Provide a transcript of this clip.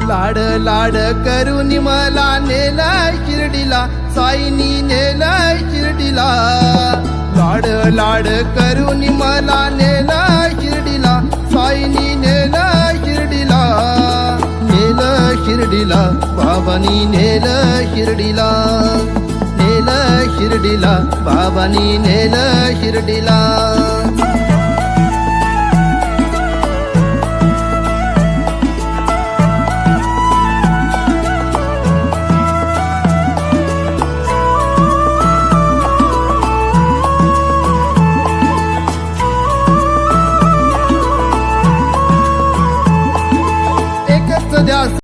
लाड लाड करून मला नेलं शिर्डीला, साईनी नेलं शिर्डीला. लाड लाड करून मला नेलं शिर्डीला, साईनी नेलं शिर्डीला. नेलं शिर्डीला, बाबांनी नेलं शिर्डीला. नेलं शिर्डीला, बाबांनी नेलं शिर्डीला.